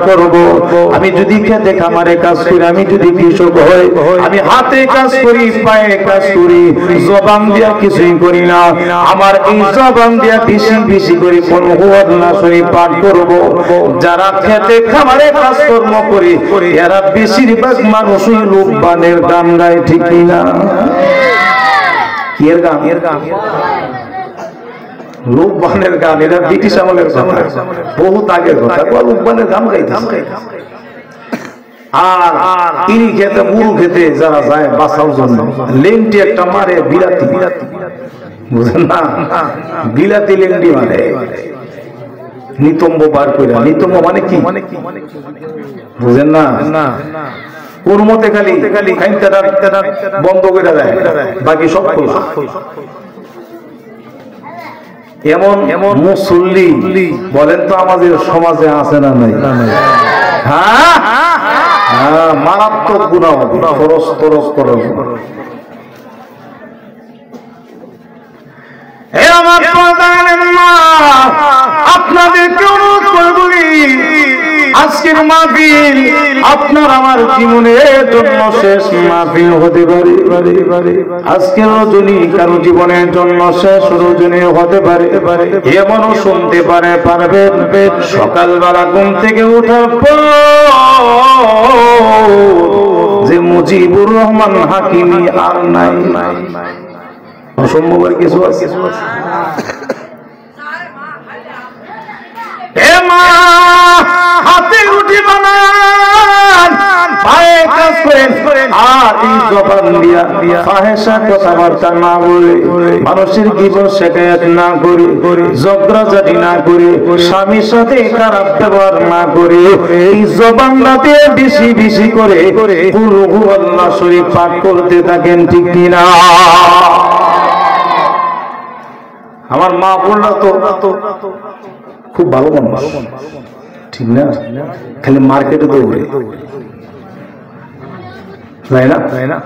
করব। আমি যদি খেতে খামারে কাজ করি, আমি যদি কৃষক হই, আমি হাতে কাজ করি, পায়ে কাজ করি, জবান দিয়া কিছুই করি না, আমার এই জবান দিয়া বেশি বেশি করে কুল হুয়াল্লাহ শরীফ পাঠ করব। যারা খেতে খামারে কাজকর্ম করে এরা বেশিরভাগ মানুষই লোকবানের গান গায়, ঠিক না? কি এর গান? লোকবানের গান, এটা ব্রিটিশ আমলের কথা, বহুত আগের কথা। লোকবানের গান গাইতেছে। আর ইনি খেতে বুড়ো খেতে যারা যায় বাঁচার জন্য লেংটি একটা মারে, বিলাতি, বুঝেন না? বিলাতি লেংটি মানে নিতম্ব বার করে। নিতম্ব মানে কি বুঝেন না? কোন মতে খালি বন্ধ করে দেয়, বাকি সব খোলা। এমন মুসল্লি বলেন তো আমাদের সমাজে আছে না নাই? হ্যাঁ, মারাত্মক গুনাহ, খরচ তরচ করে। আপনাদেরকে অনুরোধ করব, আজকের মাহফিল আপনার আমার জীবনের জন্য শেষ মাহফিল হতে পারে। আজকের রজনী কারো জীবনের জন্য শেষ রজনী হতে পারে। এমনও শুনতে পারবেন সকালবেলা ঘুম থেকে ওঠার পর যে মুজিবুর রহমান হাকিমি আর নাই। অসম্ভব কিছু আছে। হাতে রুটি বানান, পায়ে কাজ করেন, আর এই জবান দিয়া ফাহেসা কথাবার্তা না বলে, মানুষের জীবন শেখায়ত না করে, ঝগড়াঝাটি না করে, স্বামীর সাথে খারাপ ব্যবহার না করে, এই জবানটা দিয়ে বেশি বেশি করে কুল হুয়াল্লাহ শরীফ পাঠ করতে থাকেন, ঠিক কিনা? আমার মা বলল তো খুব ভালো মানুষ, ঠিক না? খালি মার্কেটে দৌড়ে, তাই না?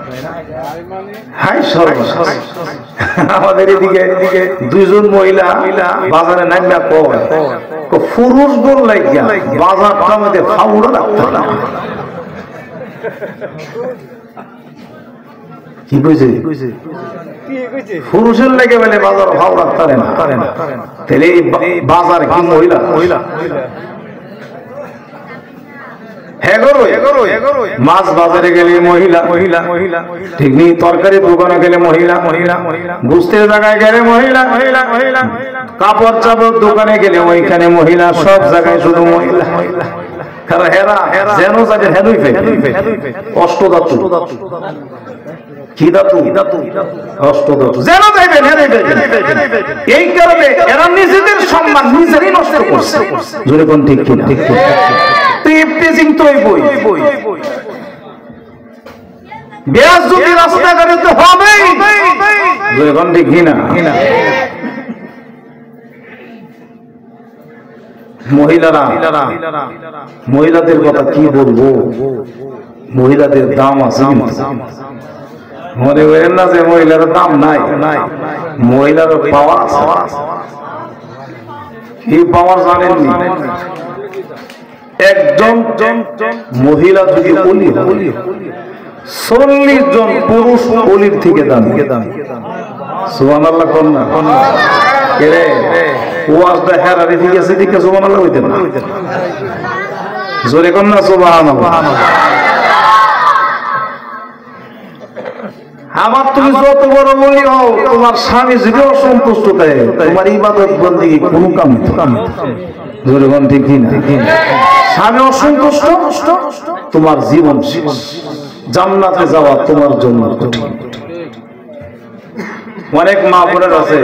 হাই সর্বনাশ। আমাদের এদিকে দুইজন মহিলা বাজারে নামিয়া কয়, পুরুষ গোল লাগিয়া বাজারটা আমাদের ফাউড়া রাখতে না। কি বুঝে? পুরুষের লেগে বলে বাজার ভাও রাখতে না, তাহলে বাজার কি মহিলা? মাছ বাজারে গেলে মহিলা, ঠিক নেই? তরকারি দোকানে গেলে মহিলা, গুস্তের জায়গায় গেলে মহিলা, কাপড় চাপড় দোকানে গেলে ওইখানে মহিলা, সব জায়গায় শুধু মহিলা। কারণ হেরা যেন যাদের হেদুই অষ্টধাতু, কি ধাতু? অষ্টধাতু। যেন যাইবেন এই কারণে এরা নিজেদের সম্মান নিজেরই নষ্ট করছে। জোরে কোন ঠিক কিনা? রাস্তাঘাটে তো হবেই, জোরে কোন ঠিক কিনা? মহিলাদের কথা কি বলবো, মহিলাদের দাম আছে। মনে করেন না যে মহিলার দাম নাই, মহিলার পাওয়ার আছে। কি পাওয়ার জানেননি? একজন মহিলা যদি অলি 40 জন পুরুষ অলির থেকে দামি। সুবহানাল্লাহ কোন না? রে ওয়াজটা হেরারি ঠিক আছে, ঠিক আছে, সুবহানাল্লাহ হইতেন না? জোরে কোন না সুবহানাল্লাহ? আমার তুমি যত বড় বলি হও, তোমার স্বামী যদি অসন্তুষ্ট দেয়, তোমার ইবাদত বন্দেগী কোনো কাম নেই। জোরে কোন ঠিক কিনা? স্বামী অসন্তুষ্ট, তোমার জীবন শেষ। জান্নাতে যাওয়া তোমার জন্য কঠিন। অনেক মা বোনের আছে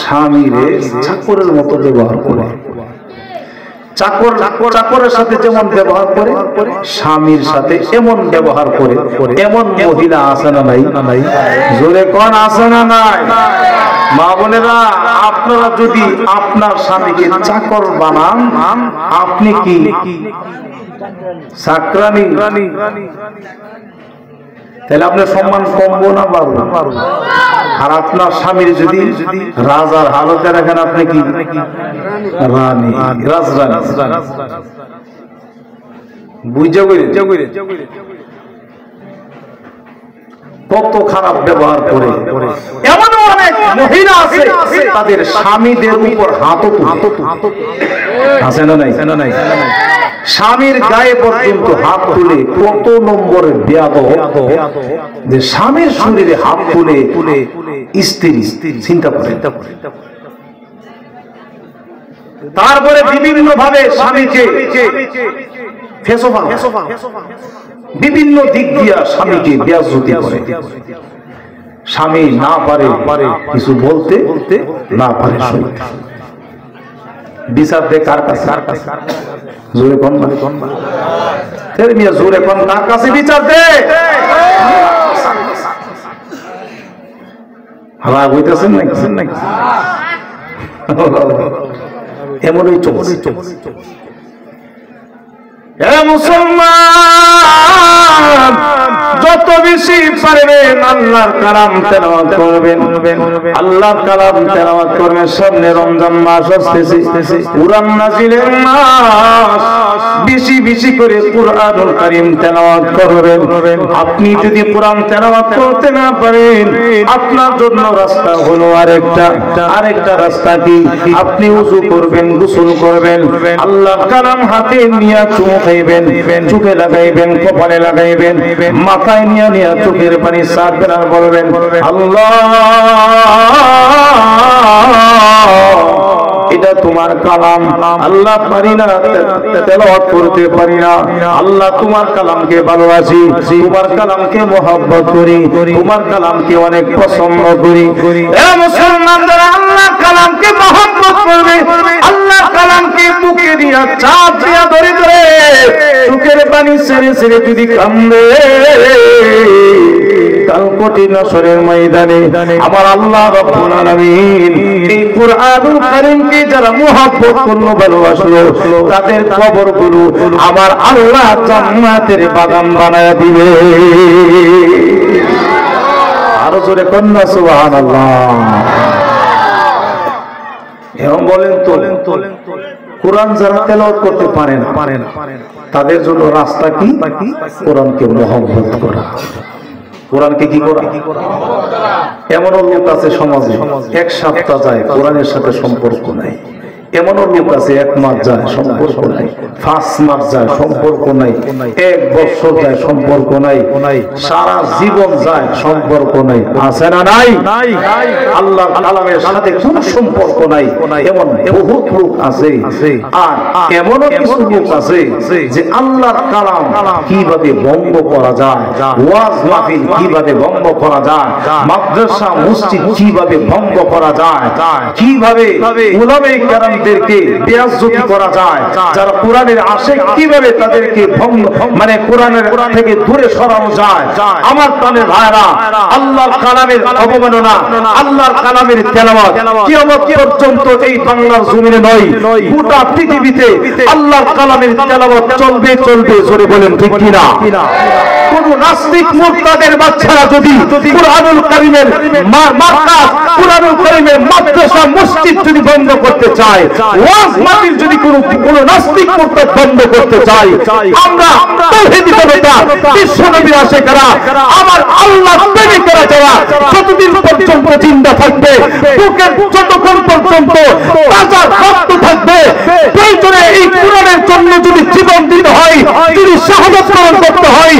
স্বামীরে চাকরের মতো ব্যবহার করে। চাকরের সাথে যেমন ব্যবহার করে, স্বামীর সাথে এমন ব্যবহার করে। এমন মহিলা আছে না নাই? জোরে কোন আছে না নাই? মা বোনেরা, আপনারা যদি আপনার স্বামীকে চাকর বানান, আপনি কি চাকরানি? তাহলে আপনার সম্মান কমবো না বাড়বো? আর আপনার স্বামীর যদি রাজার হালতে রাখেন, আপনি কি রানী, রাজরানী। বুঝা করে কত খারাপ ব্যবহার করে। এমন অনেক মহিলা আছে তাদের স্বামীদের উপর হাত আছে না নাই, স্বামীর গায়ে পর্যন্ত হাত তুলে, কত নম্বরের বেয়াদব যে স্বামীর শরীরে হাত তুলে স্ত্রী চিন্তা করে। তারপরে বিভিন্ন ভাবে স্বামীকে বিভিন্ন দিক দিয়া স্বামীকে বেয়াজ্জতি করে। স্বামী না পারে কিছু বলতে, না পারে শুনতে। বিচার দে কার কাছে? জোরে কোন জোরে কোন কার কাছে বিচার দে? হারা হইতেছেন নাকি? এমনই চলছে। মুসলমান যত বেশি পারবেন আল্লাহর কালাম তেলাওয়াত করবেন, আল্লাহর কালাম তেলাওয়াত করবেন। সামনে রমজান মাস আসতেছে, কুরআন নাজিলের মাস। বেশি বেশি করে কুরআনুল কারীম তেলাওয়াত করবেন। আপনি যদি কুরআন তেলাওয়াত করতে না পারেন, আপনার জন্য রাস্তা হলো আরেকটা রাস্তা কি? আপনি ওযু করবেন, গোসল করবেন, আল্লাহর কালাম হাতে নিয়ে চুমাইবেন, চোখে লাগাইবেন, কপালে লাগাইবেন, মাথায় নিয়ে চোখের পানি ছাড়বেন আর বলবেন আল্লাহ এটা তোমার কালাম, আল্লাহ পারি না তেলাওয়াত করতে পারি না, আল্লাহ তোমার কালামকে ভালোবাসি, তোমার কালামকে মহব্বত করি, তোমার কালামকে অনেক পছন্দ করি। এ মুসলমান যারা আল্লাহর কালামকে মহব্বত করবে, আল্লাহর কালামকে বুকে দিয়া চাপ দিয়া ধরে চোখের পানি ছেড়ে যদি কান্দে, কাল কঠিন হাসরের ময়দানে আমার আল্লাহ রাব্বুল আলামিন এই কুরআনুল কারীমকে যারা মুহাব্বত করলো, ভালোবাসলো, তাদের কবরগুলো আমার আল্লাহ জান্নাতের বাগান বানায়া দিবে। আরো জোরে কন্যা সুবহানাল্লাহ। এখন বলেন তো কোরআন যারা তেলাওয়াত করতে পারে না, তাদের জন্য রাস্তা কি? কোরআনকে মহব্বত করা, কোরআনকে কি করা? এমন লোক আছে সমাজে এক সপ্তাহ যায় কোরআনের সাথে সম্পর্ক নাই, এমন লোক আছে 1 মাস যায় সম্পর্ক নাই, 5 মাস যায় সম্পর্ক নাই, 1 বছর যায় সম্পর্ক নাই, সারা জীবন যায় সম্পর্ক নাই। আছে না নাই? আল্লাহর কালামের সাথে কোনো সম্পর্ক নাই, এমন বহুত লোক আছে। আর এমনও কিছু লোক আছে যে আল্লাহর কালাম কিভাবে ভঙ্গ করা যায়, ওয়াজ মাহফিল কিভাবে ভঙ্গ করা যায়, মাদ্রাসা মসজিদ কিভাবে ভঙ্গ করা যায়, কিভাবে উলামায়ে কেরাম বেয়াজ্জতি করা যায়, যারা কোরআনের আশিক কিভাবে তাদেরকে মানে কোরআনের থেকে দূরে সরানো যায়। আমার প্রাণের ভাইরা, আল্লাহর কালামের অবমাননা, আল্লাহর কালামের তেলাওয়াত কিয়ামত পর্যন্ত এই বাংলার জমিনে নয়, গোটা পৃথিবীতে আল্লাহর কালামের তেলাওয়াত চলবে। জোরে বলেন ঠিক কিনা? কোন নাস্তিক মুরতাদের বাচ্চারা যদি কুরআনুল কারীমের মাদ্রাসা, কুরআনুল কারীমের মাদ্রাসা মসজিদ যদি বন্ধ করতে চায়, ওয়াজ মাহফিল যদি কোন নাস্তিক মুরতাদ বন্ধ করতে চায়, আমরা তাওহীদি জনতা, বিশ্বনবীর আশিকরা, আমার আল্লাহ প্রেমিকরা যারা যতদিন পর্যন্ত জিন্দা থাকবে, বুকের যতক্ষণ পর্যন্ত তাজা রক্ত থাকবে, প্রয়োজনে এই কুরআনের জন্য যদি জীবন দিতে হয়, যদি শাহাদাত বরণ করতে হয়,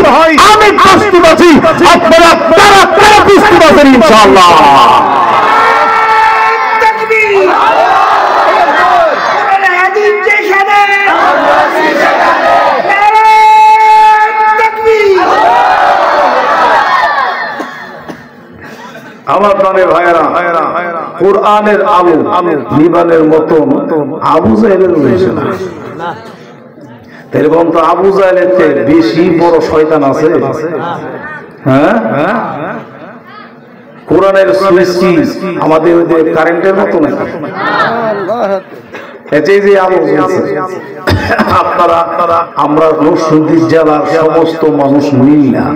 আমি প্রস্তুত আছি। আপনারা কারা প্রস্তুত আছেন? ইনশাআল্লাহ। আমার প্রাণের ভাইয়েরা, কোরআনের আলো নিবানের মতো আবু জাহেলের রয়েছে না। এরকম তো আবু জাহেলের চেয়ে বেশি বড় শয়তান আছে। হ্যাঁ, কোরআনের সুইচ কি আমাদের কারেন্টের মতো নাকি? আপনারা আমরা নরসিংদী জেলার সমস্ত মানুষ মিলিয়া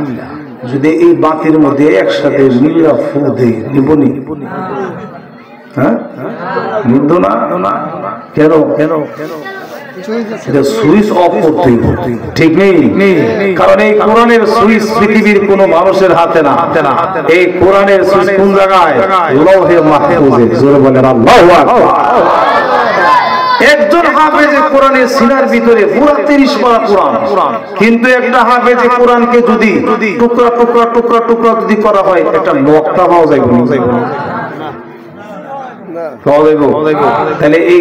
যদি এই বাতির মধ্যে একসাথে মিলিয়া ফু দেই, নিবনি? হ্যাঁ, নিব না? কেন? এটা সুইচ অফ করতে ঠিক নেই, কারণ এই কোরআনের সুইচ পৃথিবীর কোন মানুষের হাতে না। এই কোরআনের সুইচ কোন জায়গায়? লৌহে মাহফুজে। জোরে বলেন আল্লাহু আকবার। একজন হাফেজে কোরআনের সিনার ভিতরে পুরো 30 পারা কোরআন, কিন্তু একটা হাফেজে কোরআনকে যদি টুকরা টুকরা টুকরা টুকরা যদি করা হয় একটা নকটা পাওয়া যাবে না। তাহলে এই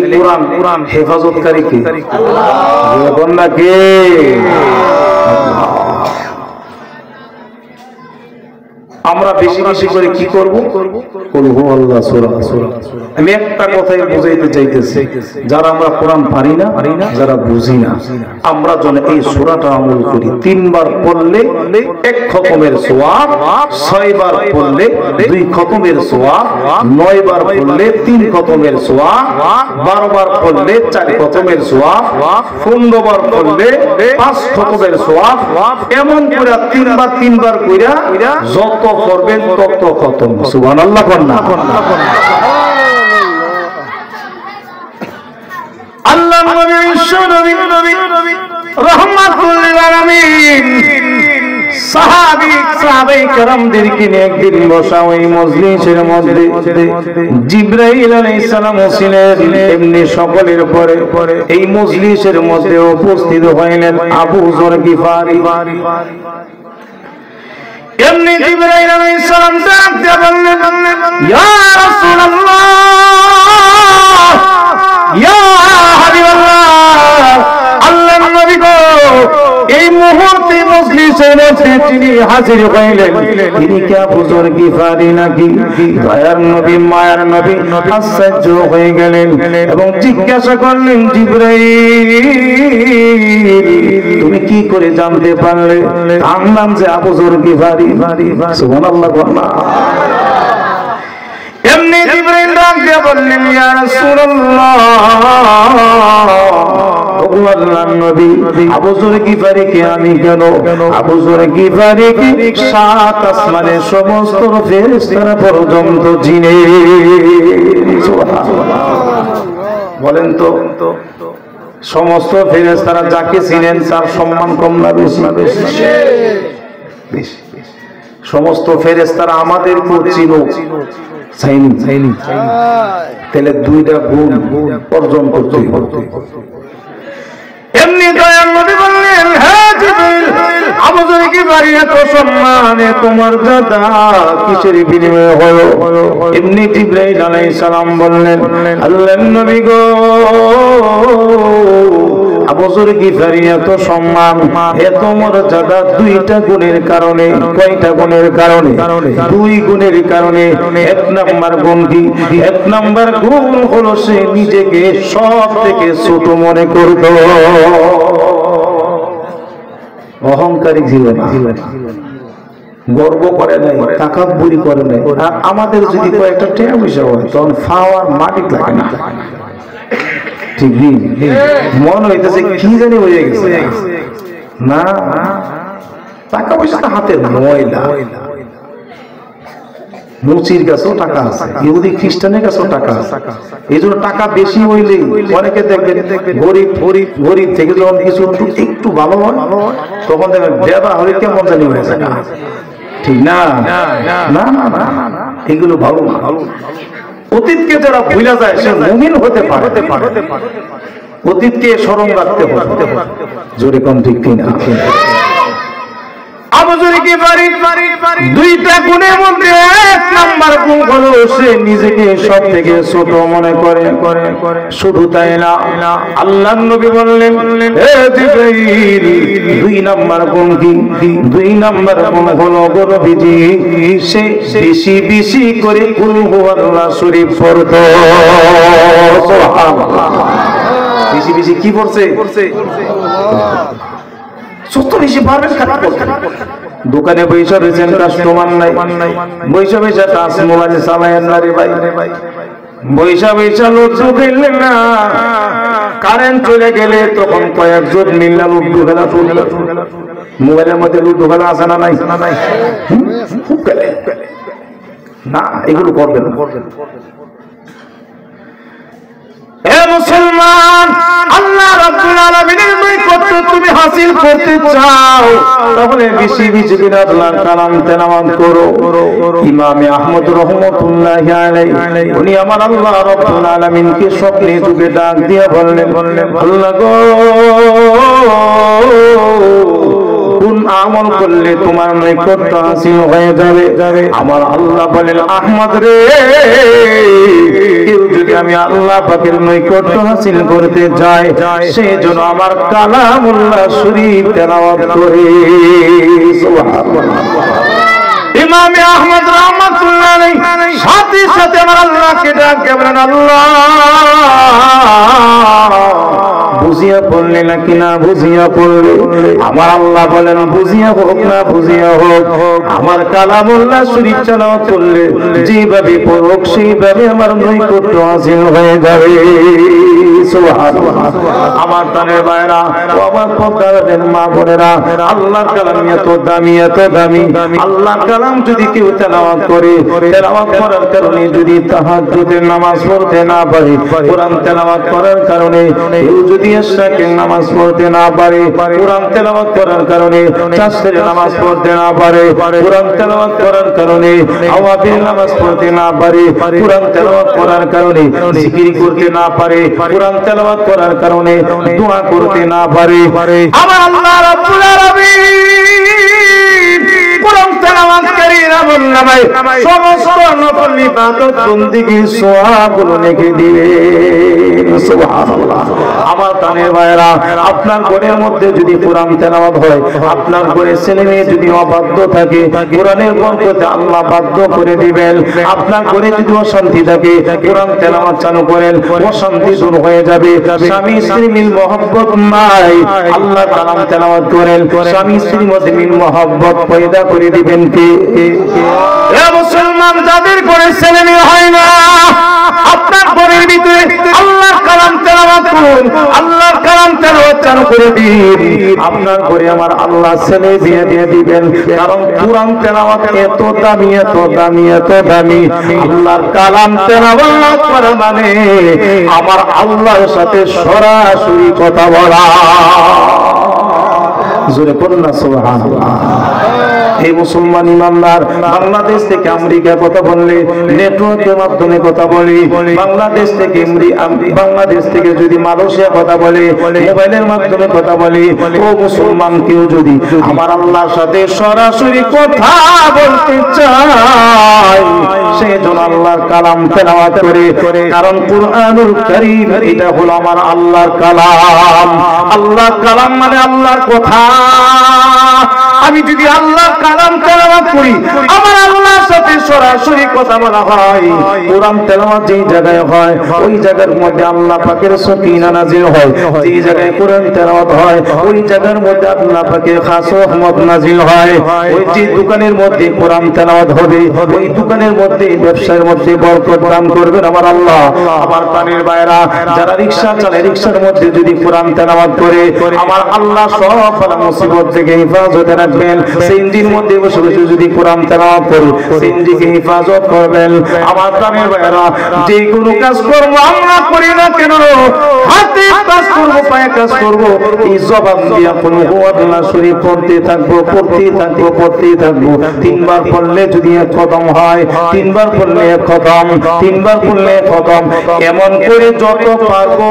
কোরআন হেফাজতকারী কে? আল্লাহ। কে? আমরা বেশি বেশি করে কি করব? আমি একটা কথাই বুঝাইতে চাইতেছি, যারা আমরা কোরআন পারি না, যারা বুঝি না, আমরা যেন এই সূরাটা আমল করি। 3 বার পড়লে 1 খতমের সওয়াব, 6 বার পড়লে 2 খতমের সওয়াব, 9 বার পড়লে 3 খতমের সওয়াব, 12 বার পড়লে 4 খতমের সওয়াব, 15 বার পড়লে 5 খতমের সওয়াব। এমন করে 3 বার কইরা যত করবেন তত খতম। সুবহানাল্লাহ। আল্লাহ নবী বিশ্বনবী রাহমাতুল লিল আলামিন সাহাবায়ে কেরামদেরকে নিয়ে একদিন বসা ওই মজলিসের মধ্যে জিবরাইল আলাইহিস সালাম ছিলেন। এমনি সকলের পরে এই মজলিসের মধ্যে উপস্থিত হইলেন আবু যর গিফারি। এমনি জিবরাইল আলাইহিস সালাম ডাক দিয়ে বললেন, ইয়া রাসূলুল্লাহ, ইয়া হাবিবাল্লাহ, আল্লাহর নবী গো, এই মুহূর্তে মজলিসের মধ্যে তিনি হাজির হইলেন। তিনি কি আবু যর গিফারি নাকি? দয়ার নবী, মায়ার নবী আশ্চর্য হয়ে গেলেন এবং জিজ্ঞাসা করলেন, জিবরাইল তুমি কি করে জানতে পারলে তার নাম যে আবু যর গিফারি? সুবহানাল্লাহ। এমনি জিবরাইল ডাক দিয়ে বললেন, ইয়া রাসূলুল্লাহ, আল্লাহর নবী আবু যর গিফারিকে আমি কেন? আবু যর গিফারিকে 7 আসমানের সমস্ত ফেরেশতারা পর্যন্ত চিনে। সুবহানাল্লাহ। বলেন তো, সমস্ত ফেরেশতারা যাকে চিনেন তার সম্মান কম না বেশি? বেশি। সমস্ত ফেরেশতারা আমাদেরকে চিনো চাইনি, তাহলে 2টা গুণ অর্জন করতে হবে। এমনি দয়াল নবী বললেন, হ্যাঁ জিবরিল, আবু যর গিফারি এত সম্মান, এত মর্যাদা কিসের বিনিময়ে হলো? এমনি জিবরাইল আলাইহিস সালাম বললেন, আল্লাহর নবী গো, আবু যর গিফারি এত সম্মান, এত মর্যাদা 2টা গুণের কারণে। কয়টা গুণের কারণে? 2 গুণের কারণে। 1 নাম্বার গুণ কি? 1 নাম্বার গুণ হলো সে নিজেকে সব থেকে ছোট মনে করত, অহংকারী ছিল না, গর্ব করে নাই, তাকাব্বুরি করে নাই। আর আমাদের যদি কয়েকটা টাকা পয়সা হয় তখন ফাওয়ার মাটি লাগে না, ঠিক নেই? মন হইতেছে কি জানি হয়ে গেছে না, টাকা পয়সাটা হাতের ময়লা। মুচির কাছেও টাকা আছে, ইহুদি খ্রিস্টানের কাছেও টাকা আছে। এই জন্য টাকা বেশি হইলেই অনেকে দেখবেন গরিব থেকে যখন কিছু একটু ভালো হয় তখন দেখবেন দেবা হলে কেমন জানি হয়ে যায়, ঠিক না? এগুলো ভালো না। অতীতকে যারা ভুলে যায় সে মুমিন হতে পারে। অতীতকে স্মরণ রাখতে হবে। জোরে কোন ঠিক কিনা? আবু যর গিফারি 2টা গুণের মধ্যে 1 নাম্বার গুণ হলো সে নিজেকে সব থেকে ছোট মনে করে। শুধু তাই না, আল্লাহর নবী বললেন, হে জিবরাইল, 2 নাম্বার গুণ কি? 2 নাম্বার গুণ হলো গরবিজি, সে বেশি বেশি করে কুল হুয়াল্লাহ শরীফ পড়তো। সুবহানাল্লাহ। বেশি বেশি কি পড়ছে? দোকানে বৈশা রয়েছেন, কাস্টমার নাই, বৈশা বৈশা টাচ মোবাইল চালায়েন না রে ভাই। বৈশা বৈশা লুডু খেললেন না, কারেন্ট চলে গেলে তখন কয়েকজন মিললাম লুডু খেলা শুরু। মোবাইলের মধ্যে লুডু খেলা আছে না নাই? খুব খেলে না, এগুলো করবেন। মুসলমান, আল্লাহ রাব্বুল আলামিনের নৈকট্য তুমি হাসিল করতে চাও তাহলে বেশি বেশি করে আল্লাহর কালাম তেলাওয়াত করো। ইমাম আহমদ রাহমাতুল্লাহি আলাইহি উনি আমার আল্লাহ রাব্বুল আলামিনকে স্বপ্নে যুগে ডাক দিয়ে বললেন, আল্লাহ গো, কোন আমল করলে তোমার নৈকট্য হাসিল হয়ে যাবে? আমার আল্লাহ বলেন, আহমদ রে, কেউ যদি আমি আল্লাহ পাকের নৈকট্য হাসিল করতে চাই সেই জন্য আমার কালামুল্লাহ শরীফ তেলাওয়াত করে। সুবহানাল্লাহ। ইমাম আহমদ রাহমাতুল্লাহ আলাইহি সাথে সাথে আমার আল্লাহকে ডাকে বলেন, আল্লাহ বুঝিয়া পড়লে নাকি না বুঝিয়া পড়লে? আমার আল্লাহ বলেন, বুঝিয়া হোক না বুঝিয়া হোক, আমার কালামুল্লাহ শরীফ তেলাওয়াত করলে যেভাবে পড়ুক সেইভাবে আমার নৈকট্য হাসিল হয়ে যাবে। সুবহানাল্লাহ। আমার প্রাণের ভাইরা, আমার পর্দার মা বোনেরা, আল্লাহর কালাম এত দামি, এত দামি। আল্লাহর কালাম যদি কেউ তেলাওয়াত করে, তেলাওয়াত করার কারণে যদি তাহাজ্জুদের নামাজ পড়তে না পারে, কোরআন তেলাওয়াত করার কারণে কেউ যদি ইশরাকের নামাজ পড়তে না পারে, কোরআন তেলাওয়াত করার কারণে চাষের নামাজ পড়তে না পারে, কোরআন তেলাওয়াত করার কারণে আওয়াজের নামাজ পড়তে না পারে, কোরআন তেলাওয়াত করার কারণে জিকির করতে না পারে, কোরআন তেলাওয়াত করার কারণে দোয়া করতে না পারে, আমার আল্লাহ রাব্বুল আলামিন কোরআন তেলাওয়াতকারীর আমলনামায় সমস্ত নফল ইবাদত বন্দেগী সওয়াবগুলো লিখে দিবেন। সুবহানাল্লাহ। আমার প্রাণের ভাইরা, আপনার ঘরের মধ্যে যদি কোরআন তেলাওয়াত হয়, আপনার ঘরে ছেলে মেয়ে যদি অবাধ্য থাকে, কোরআনের বরকতে আল্লাহ বাধ্য করে দিবেন। আপনার ঘরে যদি অশান্তি থাকে, কোরআন তেলাওয়াত চালু করেন, অশান্তি দূর হয়ে যাবে। স্বামী স্ত্রীর মিল মহব্বত নাই, আল্লাহ কালাম তেলাওয়াত করেন, স্বামী স্ত্রীর মধ্যে মিল মহব্বত পয়দা করে দিবেন কে? এ মুসলমান, যাদের ঘরে ছেলে মেয়ে হয় না, আপনার ঘরের ভিতরে আল্লাহর কালাম তেলাওয়াত করুন, আল্লাহর কালাম তেলাওয়াত চালু করে দিন, আপনার ঘরে আমার আল্লাহ ছেলে বিয়ে দিয়ে দিবেন। কারণ কোরআন তেলাওয়াত এত দামি, এত দামি, এত দামি। আল্লাহর কালাম তেলাওয়াত করা মানে আমার আল্লাহর সাথে সরাসরি কথা বলা। জোরে পড়ুন না সুবহানাল্লাহ। এই মুসলমান ইমানদার, বাংলাদেশ থেকে আমেরিকা কথা বললে নেটওয়ার্কের মাধ্যমে কথা বলি, বাংলাদেশ থেকে বাংলাদেশ থেকে যদি মালয়েশিয়া কথা বলে মোবাইলের মাধ্যমে কথা বলি, ও মুসলমান কেউ যদি আমার আল্লাহর সাথে সরাসরি কথা বলতে চায় সেই জন্য আল্লাহর কালাম তেলাওয়াত করে। কারণ কুরআনুল কারীম এটা হলো আমার আল্লাহর কালাম। আল্লাহর কালাম মানে আল্লাহর কথা। আমি যদি আল্লাহর কালাম তেলাওয়াত করি, আমার আল্লাহর সাথে সরাসরি কথা বলা হয়। কোরআন তেলাওয়াত যেই জায়গায় হয় ওই জায়গার মধ্যে আল্লাহ পাকের সাকিনা নাযিল হয়, যেই জায়গায় কোরআন তেলাওয়াত হয় ওই জায়গার মধ্যে আল্লাহ পাকের খাস রহমত নাযিল হয়। ওই যে দোকানের মধ্যে কোরআন তেলাওয়াত হবে ওই দোকানের মধ্যে ব্যবসার মধ্যে বরকত দান করবেন আমার আল্লাহ। আমার প্রাণের ভাইরা, যারা রিকশা চালায় রিকশার মধ্যে যদি কোরআন তেলাওয়াত করে আমার আল্লাহ সব বালা মুসিবত থেকে হেফাজতে রাখবেন। সিনজির মধ্যে বসে বসে যদি কোরআন তেলাওয়াত করে সিনজিকে হেফাজত করবেন। আমার প্রাণের ভাইরা, যে কোনো কাজ করব আমরা করি না কেন, হাতে কাজ করব, পায়ে কাজ করব, এই জবান দিয়া পড়বো আল্লাহ শরীফ পড়তে থাকবো, পড়তে থাকবো, পড়তে থাকবো। তিনবার পড়লে যদি এক খতম হয়, তিনবার পড়লে এক খতম, তিনবার পড়লে এক খতম, এমন করে যত পারবো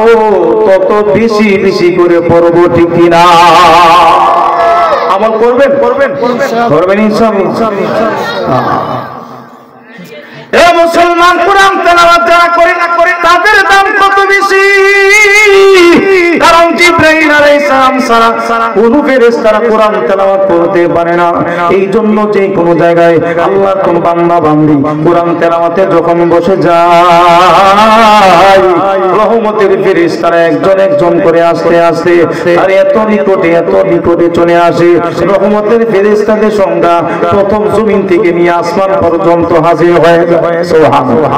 তত বেশি বেশি করে পড়বো, ঠিক কিনা? আমল করবেন করবেন ইনশাআল্লাহ। এ মুসলমান, কোরআন তেলাওয়াত যারা করে না করে তাদের দাম কত বেশি। কারণ জিবরাইল আলাইহিস সালাম ছাড়া কোন ফেরেশতারা কোরআন তেলাওয়াত করতে পারে না। এই জন্য যে কোন জায়গায় আল্লাহর কোন বান্দা বান্দি কোরআন তেলাওয়াতে যখন বসে যায়, রহমতের ফেরেশতারা একজন একজন করে আস্তে আস্তে আর এত নিকটে চলে আসে। রহমতের ফেরেশতাদের সংখ্যা প্রথম জমিন থেকে নিয়ে আসমান পর্যন্ত হাজির হয়ে যায়। সুবহানাল্লাহ।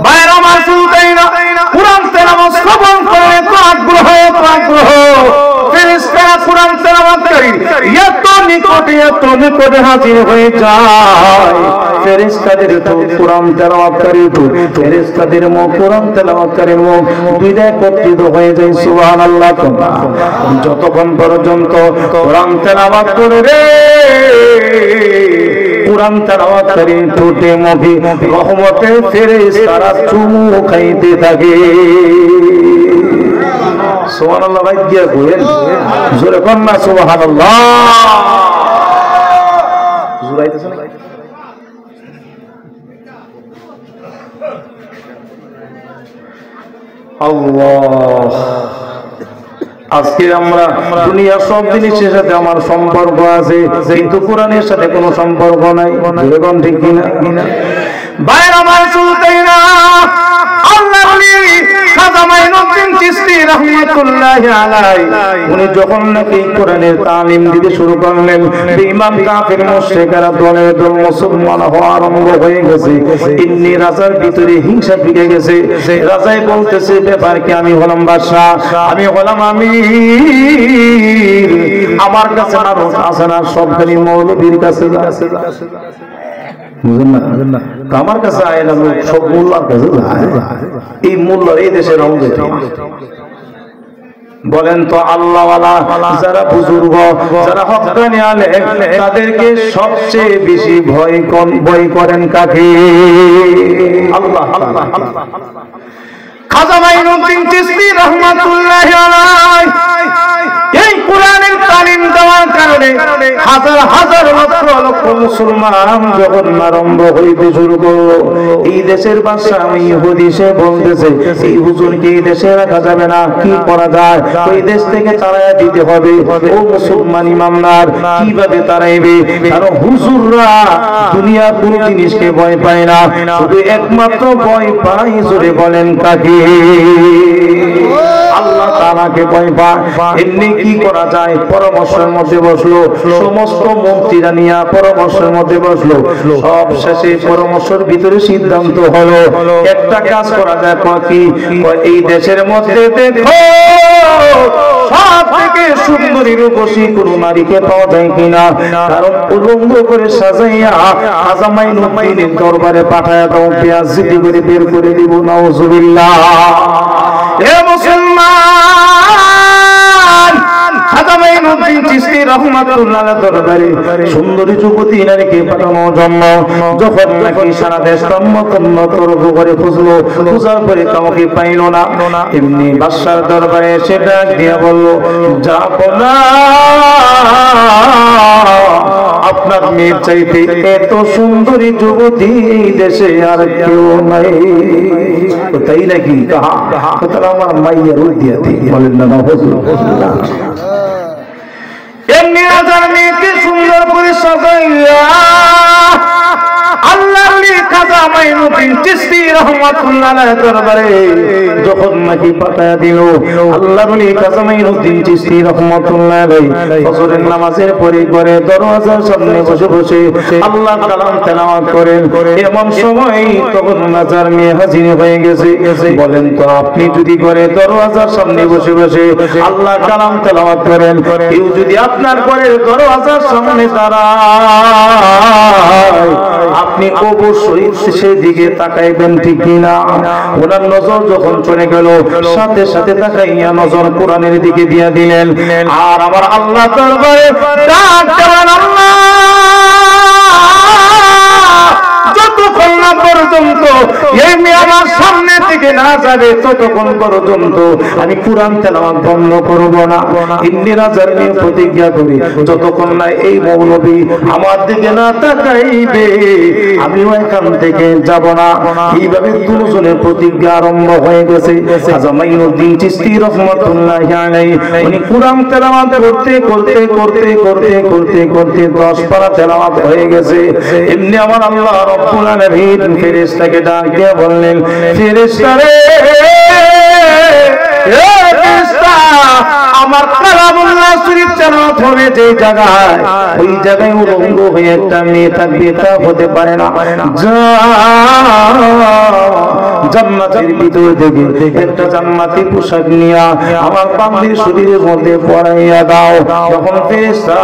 বাইরে আমার শুনতেই না, কোরআন তেলাওয়াত শ্রবণ করে এত আগ্রহ, ফেরেশতারা কোরআন তেলাওয়াত করে এত নিকটে হাজির হয়ে যায়। ফেরেশতাদের তো কোরআন তেলাওয়াতকারী তো ফেরেশতাদের মুখ কোরআন তেলাওয়াতকারীর মুখ দুইটা একত্রিত হয়ে যায়। সুবহানাল্লাহ। যতক্ষণ পর্যন্ত কোরআন তেলাওয়াত করে রে কোরআন তেলাওয়াতকারী ঠোঁটে মুখে রহমতের ফেরেশতারা চুমু খাইতে থাকে। সুবহানাল্লাহ। ভাই দিয়া কইেন জোরে কোন না সুবহানাল্লাহ। জোরাইতেছ না আল্লাহ। আজকে আমরা দুনিয়ার সব জিনিসের সাথে আমার সম্পর্ক আছে, কিন্তু কোরআনের সাথে কোনো সম্পর্ক নাই। এরকম ঠিক কিনা? বাইরে আমার চলতেই না। আল্লাহ খাজা মাইনুদ্দিন চিশতি রাহমাতুল্লাহি আলাইহি উনি যখন নাকি কোরআনের তালিম দিতে শুরু করলেন, ইমাম কাফির মুশরিকরা দলে দল মুসলমান হওয়া আরম্ভ হয়ে গেছে। ইন্নি রাজার ভিতরে হিংসা ঢুকে গেছে। রাজাই বলতেছে, ব্যাপার কি? আমি হলাম বাদশা, আমি হলাম আমির, আমার কাছে মানুষ আছে না? সবখানি মৌলবীর কাছে আমার কাছে আয় না, সব মোল্লার কাছে। এই মোল্লার এই দেশের রঙ বলেন তো আল্লাহওয়ালা যারা বুজুর্গ, যারা হক্কানি আলেম, তাদেরকে সবচেয়ে বেশি ভয় করেন কাকে? আল্লাহ। খাজা মাইনুদ্দিন চিশতি রাহমাতুল্লাহি আলাইহি এই কোরআনের তালিম দেওয়ার কারণে হাজার হাজার লক্ষ লক্ষ মুসলমান যখন আরম্ভ হইতে শুরু করলো, এই দেশের বাদশা ইহুদি সে বলতেছে, এই হুজুরকে এই দেশে রাখা যাবে না, কি করা যায়? ওই দেশ থেকে তাড়াইয়া দিতে হবে। ও মুসলমান ইমামদার, কিভাবে তাড়াইবে? কারণ হুজুররা দুনিয়ার কোন জিনিসকে ভয় পায় না, শুধু একমাত্র ভয় পায়, জোরে বলেন কাকে? আল্লাহ তাআলাকে ভয় পায়। এমনি কি করা যায়? পরামর্শের মধ্যে বসলো, সমস্ত মন্ত্রীরা নিয়ে পরামর্শের মধ্যে বসলো। সব শেষে পরামর্শের ভিতরে সিদ্ধান্ত হলো, একটা কাজ করা যায়। কি? এই দেশের মধ্যে দেখো সব থেকে সুন্দরী রূপসী কোন নারীকে পাওয়া যায় কিনা? কারণ উলঙ্গ করে সাজাইয়া খাজা মাইনুদ্দিনের দরবারে পাঠায়া দাও, পেঁয়াজ জিদি করে বের করে দিব। নাউজুবিল্লাহ। এ মুসলমান, খাজা মাইনুদ্দিন চিশতি রাহমাতুল্লাহ দরবারে সুন্দরী যুবতী নারীকে পাঠানোর জন্য যখন নাকি সারা দেশ তন্ন তরফ করে খুঁজলো, খোঁজার পরে কাউকে পাইল না। এমনি বাদশার দরবারে এসে ডাক দিয়া বলল, যা বলা আপনার মেয়ের চাইতে এত সুন্দরী যুবতী এই দেশে আর কেউ নাই। তাই নাকি? তাহলে আমার মাইয়া রুই দিয়া দিই। বলেন না হুজুর। এমনি রাজার মেয়েকে সুন্দর করে সাজাইয়া আল্লাহর খাজা মাইনুদ্দিন চিশতি রাহমাতুল্লাহ দরবারে যখন নাকি পাঠায়া দিল, আল্লাহর খাজা মাইনুদ্দিন চিশতি রাহমাতুল্লাহ ফজরের নামাজের পরে করে দরওয়াজার সামনে বসে বসে আল্লাহর কালাম তেলাওয়াত করেন। এমন সময় তখন রাজার মেয়ে হাজির হয়ে গেছে। বলেন তো, আপনি যদি করে দরওয়াজার সামনে বসে বসে আল্লাহর কালাম তেলাওয়াত করেন, কেউ যদি আপনার ঘরের দরওয়াজার সামনে দাঁড়ায়, আপনি অবশ্যই সেদিকে তাকাইবেন, ঠিক কিনা? ওনার নজর যখন চলে গেল, সাথে সাথে তাকাইয়া নজর কোরআনের দিকে দিয়ে দিলেন। আর আমার আল্লাহ দরবারে ডাক দেওয়ার, আল্লাহ যতক্ষণ না পর্যন্ত এই মেয়ে আমার সামনে থেকে না যাবে, ততক্ষণ পর্যন্ত আমি কোরআন তেলাওয়াত বন্ধ করব না। ইন্নি রাজার মেয়ে প্রতিজ্ঞা করি, যতক্ষণ না এই মৌলবী আমার দিকে না তাকাইবে, আমিও এখান থেকে যাব না। এইভাবে দুজনের প্রতিজ্ঞা আরম্ভ হয়ে গেছে। খাজা মাইনুদ্দিন চিশতি রাহমাতুল্লাহি আলাইহি উনি কোরআন তেলাওয়াত করতে করতে করতে করতে করতে করতে 10 পারা তেলাওয়াত হয়ে গেছে। এমনি আমার আল্লাহ রব্বুল আলামিন ফেরেশতাকে ডাক দিয়ে বললেন, ফেরেশতা রে, এ ফেরেশতা, আমার কালামুল্লাহ শরীফ তেলাওয়াত হবে যে জায়গায়, ওই জায়গায় উলঙ্গ হয়ে একটা মেয়ে থাকবে, তা হতে পারে না। জান্নাতের ভিতর থেকে একটা জান্নাতি পোশাক নিয়া আমার বান্দির শরীরের মধ্যে পরাইয়া দাও। যখন ফেরেশতা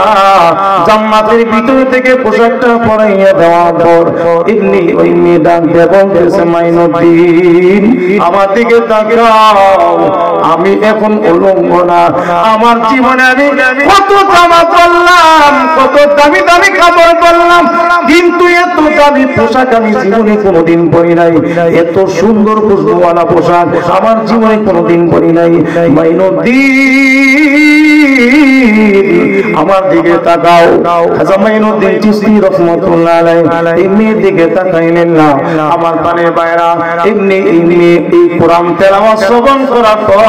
জান্নাতের ভিতর থেকে পোশাকটা পরাইয়া দেওয়ার পর এমনি ওই মেয়ে ডাক দিয়ে বলতেছে, মাইনুদ্দিন আমার দিকে তাকাও, আমি এখন উলঙ্গ না। আমার জীবনে আমি কত জামা পরলাম, কত দামি দামি কাপড় পরলাম, কিন্তু এত দামি পোশাক আমি জীবনে কোনোদিন পরি নাই। এত সুন্দর খুশবুওয়ালা পোশাক আমার জীবনে কোনোদিন পরি নাই। মাইনুদ্দিন আমার দিকে তাকাও। হাজা মাইনুদ্দিন চিশতি রাহমাতুল্লাহ আলাইহি এই মেয়ের দিকে তাকাইলেন না। আমার কানের বাইরা এমনি এই কোরআন তেলাওয়াত শ্রবণ করার পর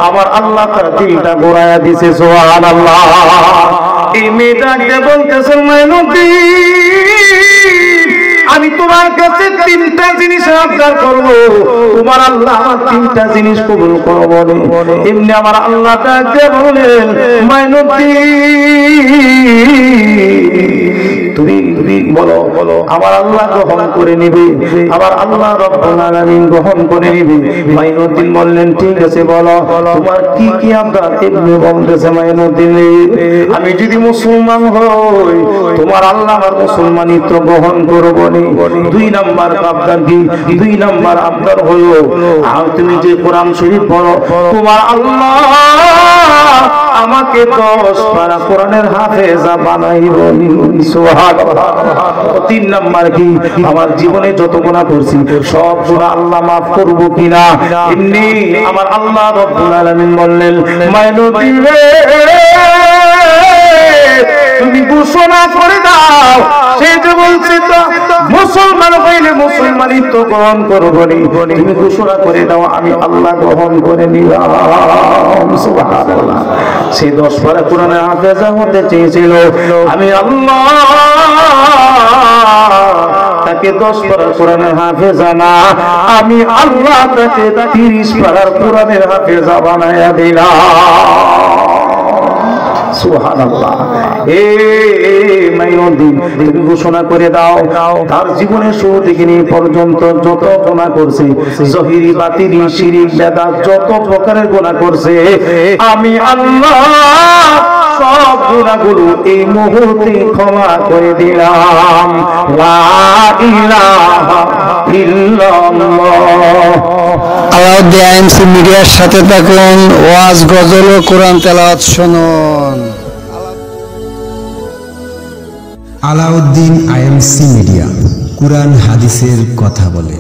আমার আল্লাহ তার দিলটা ঘোরায়া দিয়েছে। সুবহানাল্লাহ। এই মেয়েটাকে বলতেছেন, মাইনুদ্দিন আমি তোমার কাছে তিনটা জিনিস আবদার করব, তোমার আল্লাহ আমার তিনটা জিনিস কবুল করবে। এমনি আমার আল্লাহ তাকে বলেন, মাইনুদ্দিন তুমি বলো, আমার আল্লাহ গ্রহণ করে নিবে, আমার আল্লাহ রব্বুল আলামিন গ্রহণ করে নিবে। মাইনুদ্দিন বললেন, ঠিক আছে বলো তোমার কি কি আবদার। এমনি বলতেছে, মাইনুদ্দিন আমি যদি মুসলমান হই তোমার আল্লাহ আমার মুসলমানিত্ব গ্রহণ করব নি। দুই নাম্বার আবদার কি? দুই নাম্বার আবদার হলো আর তুমি যে কোরআন শরীফ পড়ো তোমার আল্লাহ আমাকে 10 পারা কোরআনের হাফেজা বানাইব। সুবহানাল্লাহ। তিন নাম্বার কি? আমার জীবনে যত গুনাহ করছি সব গুনাহ আল্লাহ maaf করব কিনা। এমনি আমার আল্লাহ রব্বুল আলামিন বললেন, মাইনুদ্দিন তুমি ঘোষণা করে দাও, সে যে বলছে তো মুসলমান হইলে মুসলমানিত্ব গ্রহণ করব নি, তুমি ঘোষণা করে দাও আমি আল্লাহ গ্রহণ করে নিলাম। সুবহানাল্লাহ। সে 10 পারা কোরআনের হাফেজা হতে চেয়েছিল, আমি আল্লাহ তাকে 10 পারা কোরআনের হাফেজা না, আমি আল্লাহ তাকে 30 পারার কোরআনের হাফেজা বানায়া দিলাম। সুবহানাল্লাহ। মাইনুদ্দিন তুমি ঘোষণা করে দাও তার জীবনের শুরু থেকে নিয়ে পর্যন্ত যত গুনাহ করছে, জহিরি বাতিনি শিরিক বেদাত যত প্রকারের গুনাহ করছে, আমি আল্লাহ সব গুনাহগুলো এই মুহূর্তে ক্ষমা করে দিলাম। লা ইলাহা ইল্লাল্লাহ। আলাউদ্দিন আইএমসি মিডিয়ার সাথে থাকুন, ওয়াজ গজল ও কোরআন তেলাওয়াত শুনুন। আলাউদ্দিন আইএমসি মিডিয়া, কুরআন হাদিসের কথা বলে।